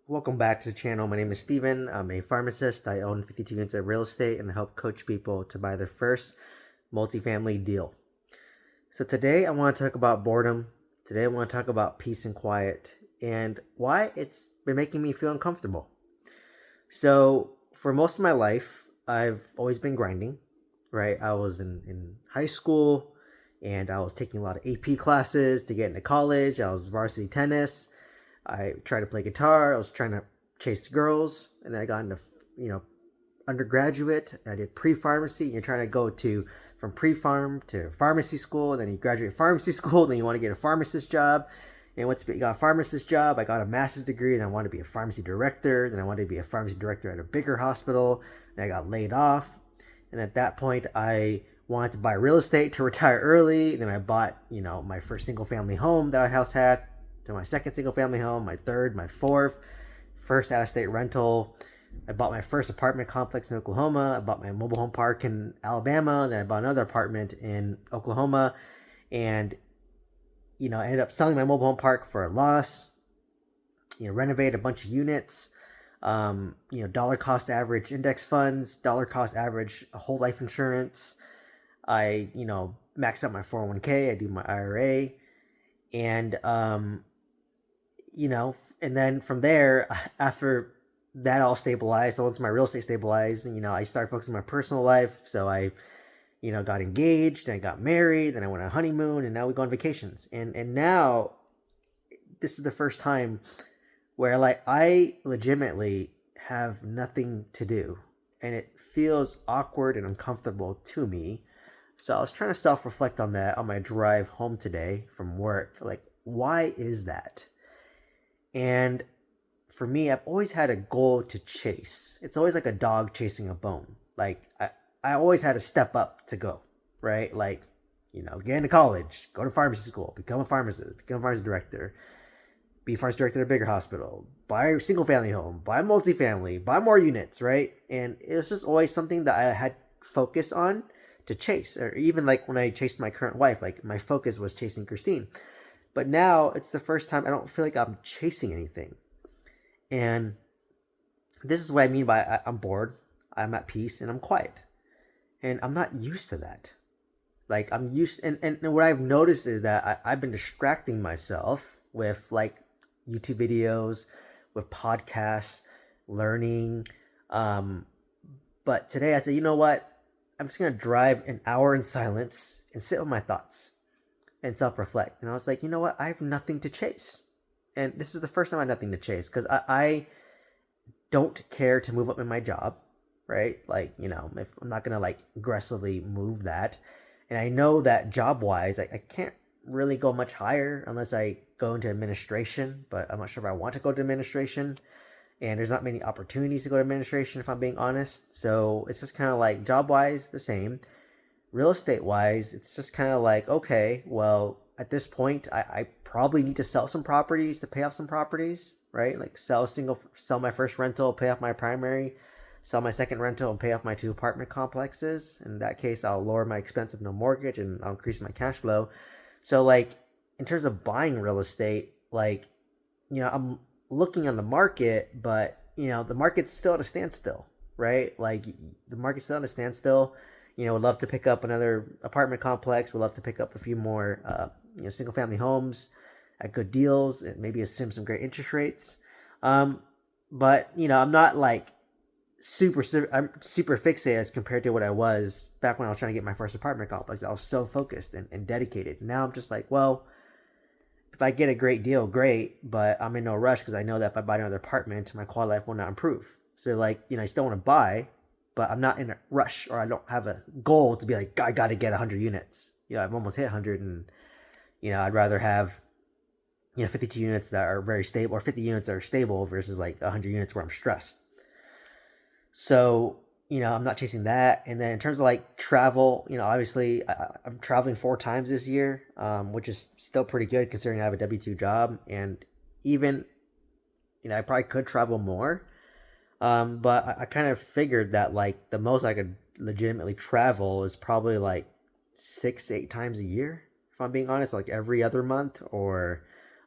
Welcome back to the channel. My name is Steven. I'm a pharmacist. I own 52 units of real estate and help coach people to buy their first multifamily deal. So today I want to talk about boredom. Today I want to talk about peace and quiet and why it's been making me feel uncomfortable. So for most of my life, I've always been grinding, right? I was in high school and I was taking a lot of AP classes to get into college. I was varsity tennis. I tried to play guitar. I was trying to chase girls, and then I got into undergraduate. I did pre-pharmacy. You're trying to go to from pre-pharm to pharmacy school, and then you graduate pharmacy school, then you want to get a pharmacist job. And once you got a pharmacist job, I got a master's degree, and I wanted to be a pharmacy director. Then I wanted to be a pharmacy director at a bigger hospital, and I got laid off. And at that point, I wanted to buy real estate to retire early. Then I bought, my first single family home that I house had, to my second single family home, my third, my fourth, first out of state rental. I bought my first apartment complex in Oklahoma. I bought my mobile home park in Alabama. Then I bought another apartment in Oklahoma. And, I ended up selling my mobile home park for a loss. Renovate a bunch of units. Dollar cost average index funds, dollar cost average whole life insurance. I, maxed out my 401k. I do my IRA. And, and then from there, after that all stabilized, so once my real estate stabilized, I started focusing on my personal life. So I, got engaged and I got married, then I went on a honeymoon, and now we go on vacations. And now this is the first time where I legitimately have nothing to do, and it feels awkward and uncomfortable to me. So I was trying to self-reflect on that on my drive home today from work. Like, why is that? And for me, I've always had a goal to chase. It's always like a dog chasing a bone. I always had to step up to go, right? Like, get into college, go to pharmacy school, become a pharmacist, become a pharmacy director, be a pharmacy director at a bigger hospital, buy a single family home, buy a multifamily, buy more units, right? And it's just always something that I had focus on to chase. Or even like when I chased my current wife, like my focus was chasing Christine. But now it's the first time I don't feel like I'm chasing anything. And this is what I mean by I'm bored, I'm at peace, and I'm quiet. And I'm not used to that. Like I'm used, and what I've noticed is that I've been distracting myself with like YouTube videos, with podcasts, learning. But today I said, you know what? I'm just going to drive an hour in silence and sit with my thoughts and self reflect. And I was like, you know what? I have nothing to chase. And this is the first time I have nothing to chase because I don't care to move up in my job, right? Like, if I'm not going to like aggressively move that. And I know that job wise, I can't really go much higher unless I go into administration, but I'm not sure if I want to go to administration. And there's not many opportunities to go to administration, if I'm being honest. So it's just kind of like job wise, the same. Real estate wise, it's just kind of like, okay, well, at this point, I probably need to sell some properties to pay off some properties, right? Like sell my first rental, pay off my primary, sell my second rental, and pay off my two apartment complexes. In that case, I'll lower my expense of no mortgage and I'll increase my cash flow. So, like, in terms of buying real estate, like, I'm looking on the market, but, the market's still at a standstill, right? Like, the market's still at a standstill. Would love to pick up another apartment complex. Would love to pick up a few more, single family homes at good deals and maybe assume some great interest rates. But I'm not like I'm super fixated as compared to what I was back when I was trying to get my first apartment complex. I was so focused and dedicated. Now I'm just like, well, if I get a great deal, great, but I'm in no rush because I know that if I buy another apartment, my quality of life will not improve. So like, I still want to buy, but I'm not in a rush or I don't have a goal to be like, I got to get 100 units. I've almost hit 100 and, I'd rather have, 52 units that are very stable or 50 units that are stable versus like 100 units where I'm stressed. So, I'm not chasing that. And then in terms of like travel, obviously I'm traveling 4 times this year, which is still pretty good considering I have a W-2 job. And even, I probably could travel more. But I kind of figured that like the most I could legitimately travel is probably like 6 to 8 times a year, if I'm being honest, like every other month or,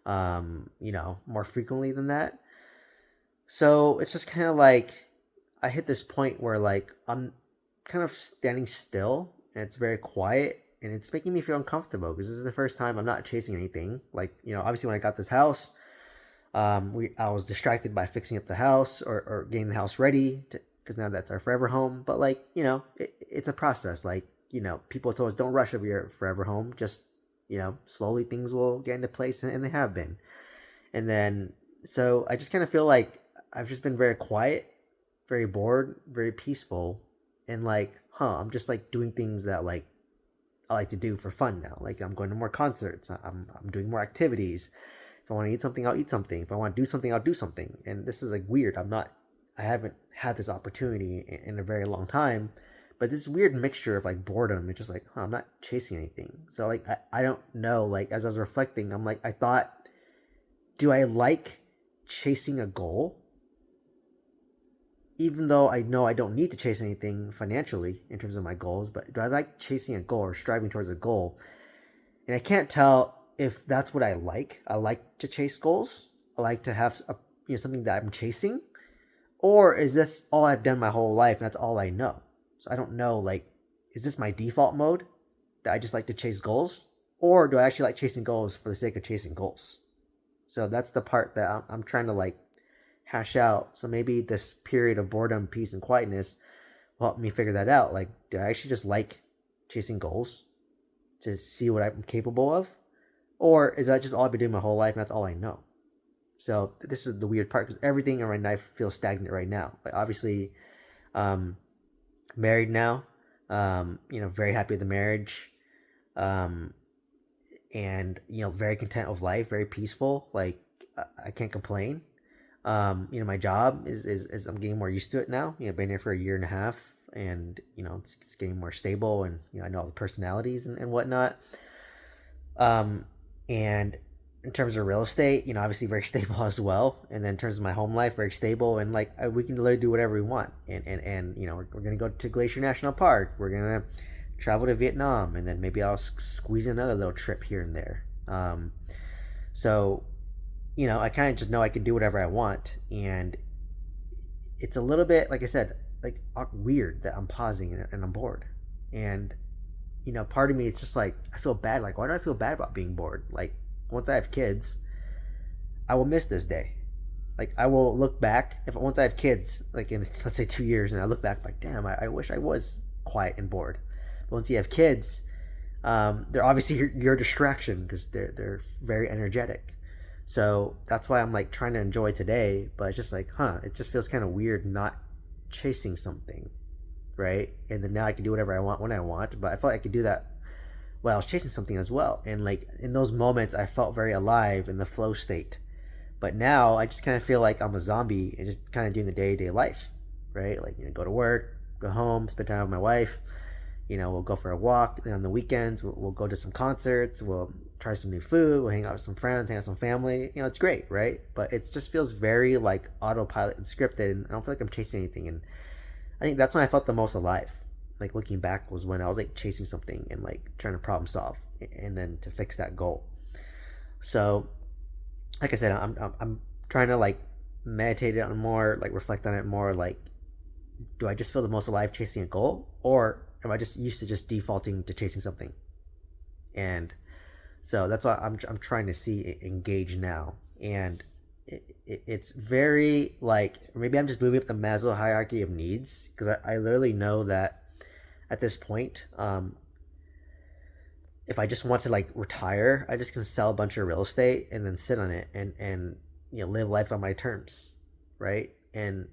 more frequently than that. So it's just kind of like I hit this point where like I'm kind of standing still and it's very quiet and it's making me feel uncomfortable because this is the first time I'm not chasing anything. Like, obviously when I got this house, I was distracted by fixing up the house or getting the house ready because now that's our forever home. But like, it's a process. Like, people told us don't rush over your forever home. Just, slowly things will get into place and they have been. And then, so I just kind of feel like I've just been very quiet, very bored, very peaceful. And like, I'm just like doing things that like I like to do for fun now. Like I'm going to more concerts. I'm doing more activities. If I want to eat something, I'll eat something. If I want to do something, I'll do something. And this is like weird. I haven't had this opportunity in a very long time. But this weird mixture of like boredom, it's just like, I'm not chasing anything. So like, I don't know. Like as I was reflecting, I'm like, I thought, do I like chasing a goal? Even though I know I don't need to chase anything financially in terms of my goals, but do I like chasing a goal or striving towards a goal? And I can't tell if that's what I like. I like to chase goals. I like to have something that I'm chasing, or is this all I've done my whole life and that's all I know? So I don't know. Like, is this my default mode that I just like to chase goals, or do I actually like chasing goals for the sake of chasing goals? So that's the part that I'm trying to like hash out. So maybe this period of boredom, peace, and quietness will help me figure that out. Like, do I actually just like chasing goals to see what I'm capable of? Or is that just all I've been doing my whole life and that's all I know? So this is the weird part because everything in my life feels stagnant right now. Like obviously, um, married now, very happy with the marriage, um, and very content with life, very peaceful. Like I can't complain. My job is I'm getting more used to it now. Been here for a year and a half, and it's getting more stable, and I know all the personalities and whatnot. And in terms of real estate, obviously very stable as well. And then in terms of my home life, very stable, and like we can literally do whatever we want. And we're gonna go to Glacier National Park. We're gonna travel to Vietnam, and then maybe I'll squeeze in another little trip here and there. So I kind of just know I can do whatever I want, and it's a little bit, like I said, like weird that I'm pausing and I'm bored, and part of me it's just like I feel bad. Like, why do I feel bad about being bored? Like, once I have kids, I will miss this day. Like, I will look back if once I have kids, like in let's say 2 years, and I look back like, damn, I wish I was quiet and bored. But once you have kids, they're obviously your distraction because they're very energetic. So that's why I'm like trying to enjoy today, but it's just like, it just feels kind of weird not chasing something, right? And then now I can do whatever I want when I want, but I felt like I could do that while I was chasing something as well. And like in those moments, I felt very alive in the flow state. But now I just kind of feel like I'm a zombie and just kind of doing the day to day life, right? Like, go to work, go home, spend time with my wife. We'll go for a walk on the weekends. We'll go to some concerts. We'll try some new food. We'll hang out with some friends, hang out with some family. It's great, right? But it just feels very like autopilot and scripted. And I don't feel like I'm chasing anything. And I think that's when I felt the most alive. Like looking back was when I was like chasing something and like trying to problem solve and then to fix that goal. So, like I said, I'm trying to like meditate on more, like reflect on it more. Like, do I just feel the most alive chasing a goal, or am I just used to just defaulting to chasing something? And so that's why I'm trying to see engage now, and it's very like maybe I'm just moving up the Maslow hierarchy of needs because I literally know that at this point, if I just want to like retire, I just can sell a bunch of real estate and then sit on it and live life on my terms, right? And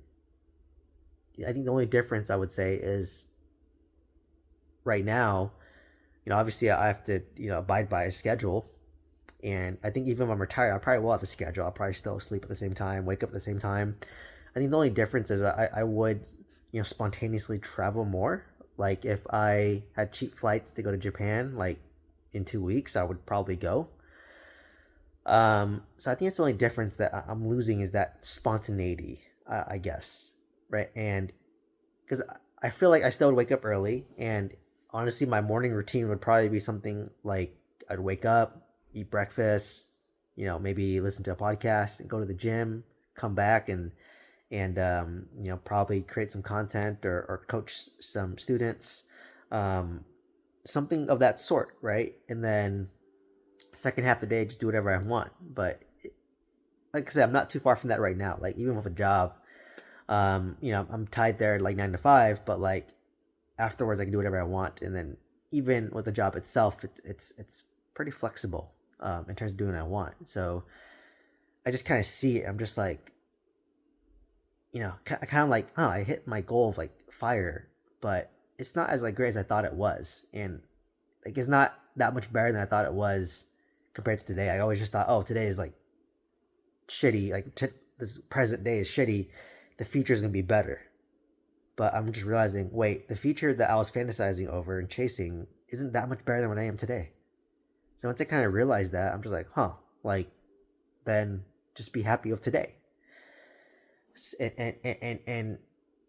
I think the only difference I would say is right now, obviously I have to abide by a schedule, and I think even if I'm retired, I probably will have a schedule. I'll probably still sleep at the same time, wake up at the same time. I think the only difference is I would spontaneously travel more. Like if I had cheap flights to go to Japan, like in 2 weeks, I would probably go. So I think it's the only difference that I'm losing is that spontaneity, I guess, right? And because I feel like I still would wake up early, and honestly, my morning routine would probably be something like I'd wake up, eat breakfast, maybe listen to a podcast and go to the gym, come back and and probably create some content or coach some students, um, something of that sort, right? And then second half of the day, just do whatever I want. But like I said, I'm not too far from that right now. Like even with a job, I'm tied there like 9 to 5, but like afterwards I can do whatever I want. And then even with the job itself, it's pretty flexible in terms of doing what I want. So I just kind of see it. I'm just like, I kind of like, oh, I hit my goal of like fire, but it's not as like great as I thought it was, and like it's not that much better than I thought it was compared to today. I always just thought, oh, today is like shitty. Like this present day is shitty. The future is gonna be better. But I'm just realizing, wait, the future that I was fantasizing over and chasing isn't that much better than what I am today. So once I kind of realized that, I'm just like, huh, like then just be happy with today, and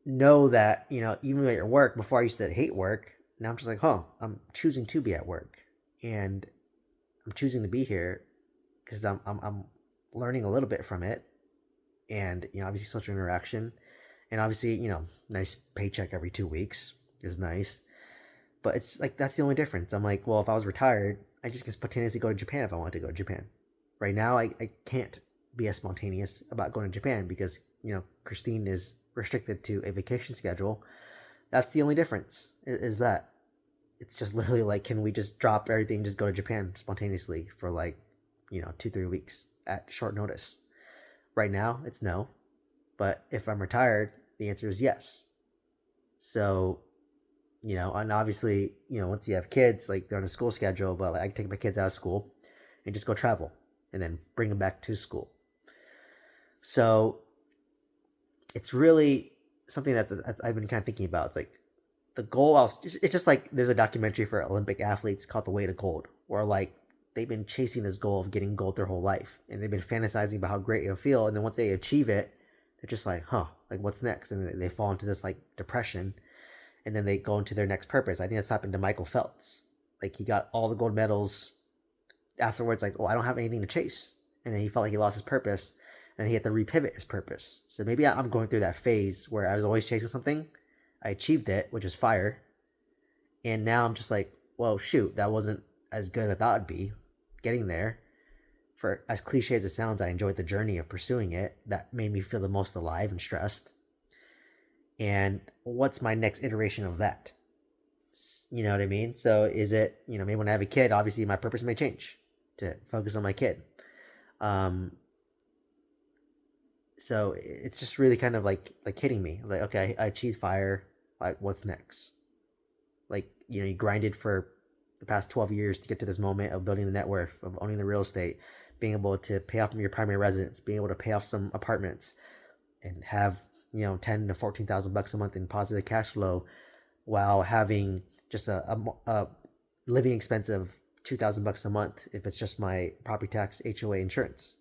know that even at your work. Before I used to hate work. Now I'm just like, huh, I'm choosing to be at work, and I'm choosing to be here because I'm learning a little bit from it, and obviously social interaction, and obviously nice paycheck every 2 weeks is nice. But it's like that's the only difference. I'm like, well, if I was retired, I just can spontaneously go to Japan if I want to go to Japan. Right now, I can't be as spontaneous about going to Japan because Christine is restricted to a vacation schedule. That's the only difference. Is that it's just literally like, can we just drop everything, just go to Japan spontaneously for like 2-3 weeks at short notice? Right now, it's no. But if I'm retired, the answer is yes. So and obviously, once you have kids, like they're on a school schedule, but like I can take my kids out of school and just go travel and then bring them back to school. So it's really something that I've been kind of thinking about. It's like the goal. It's just like there's a documentary for Olympic athletes called The Way to Gold, where like they've been chasing this goal of getting gold their whole life, and they've been fantasizing about how great it'll feel. And then once they achieve it, they're just like, huh, like what's next? And they fall into this like depression, and then they go into their next purpose. I think that's happened to Michael Phelps. Like he got all the gold medals. Afterwards, like, oh, I don't have anything to chase, and then he felt like he lost his purpose, and he had to repivot his purpose. So maybe I'm going through that phase where I was always chasing something. I achieved it, which is fire, and now I'm just like, well, shoot, that wasn't as good as I thought it'd be. Getting there, for as cliche as it sounds, I enjoyed the journey of pursuing it. That made me feel the most alive and stressed. And what's my next iteration of that? You know what I mean? So is it, maybe when I have a kid, obviously my purpose may change to focus on my kid. Um, so it's just really kind of like hitting me. Like, okay, I achieved fire. Like, what's next? Like, you grinded for the past 12 years to get to this moment of building the net worth, of owning the real estate, being able to pay off your primary residence, being able to pay off some apartments, and have 10 to 14,000 bucks a month in positive cash flow, while having just a living expense of 2,000 bucks a month if it's just my property tax, HOA, insurance.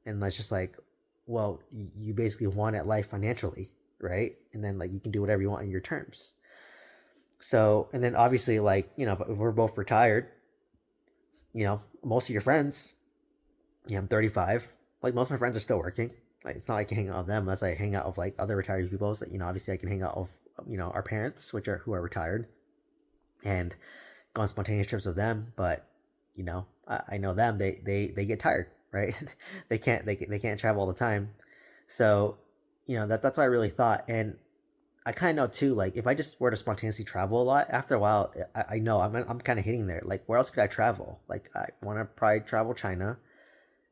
And that's just like, well, you basically want it life financially, right? And then like you can do whatever you want on your terms. So, and then obviously, like, if we're both retired, most of your friends, I'm 35, like most of my friends are still working. Like, it's not like I can hang out with them unless I hang out with like other retired people. So, obviously I can hang out with, our parents, who are retired, and go on spontaneous trips with them. But, I know them, they get tired, right? they can't travel all the time. So, that's what I really thought. And I kind of know too, like if I just were to spontaneously travel a lot, after a while, I know I'm kind of hitting there. Like, where else could I travel? Like, I want to probably travel China,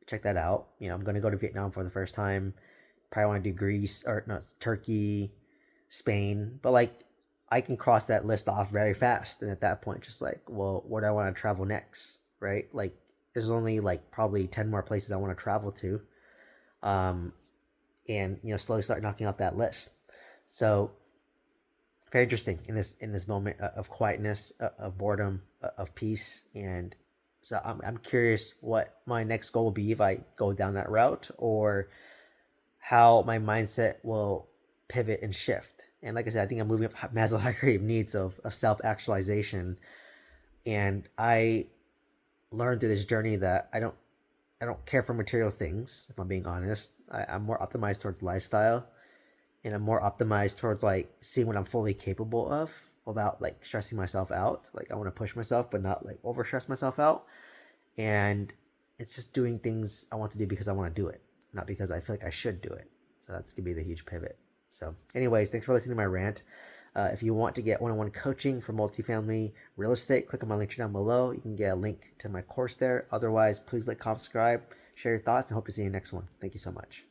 check that out. I'm going to go to Vietnam for the first time. Probably want to do Greece, or no, Turkey, Spain. But like, I can cross that list off very fast. And at that point, just like, well, where do I want to travel next? Right? Like, there's only like probably 10 more places I want to travel to. Um, and slowly start knocking off that list. So very interesting in this moment of quietness, of boredom, of peace. And so I'm curious what my next goal will be if I go down that route, or how my mindset will pivot and shift. And like I said, I think I'm moving up Maslow's hierarchy of needs of self-actualization. And I learned through this journey that I don't I don't care for material things, if I'm being honest. I'm more optimized towards lifestyle, and I'm more optimized towards like seeing what I'm fully capable of without like stressing myself out. Like I want to push myself, but not like over stress myself out. And it's just doing things I want to do because I want to do it, not because I feel like I should do it. So that's gonna be the huge pivot. So, anyways, thanks for listening to my rant. If you want to get one-on-one coaching for multifamily real estate, click on my link down below. You can get a link to my course there. Otherwise, please like, comment, subscribe, share your thoughts, and hope to see you next one. Thank you so much.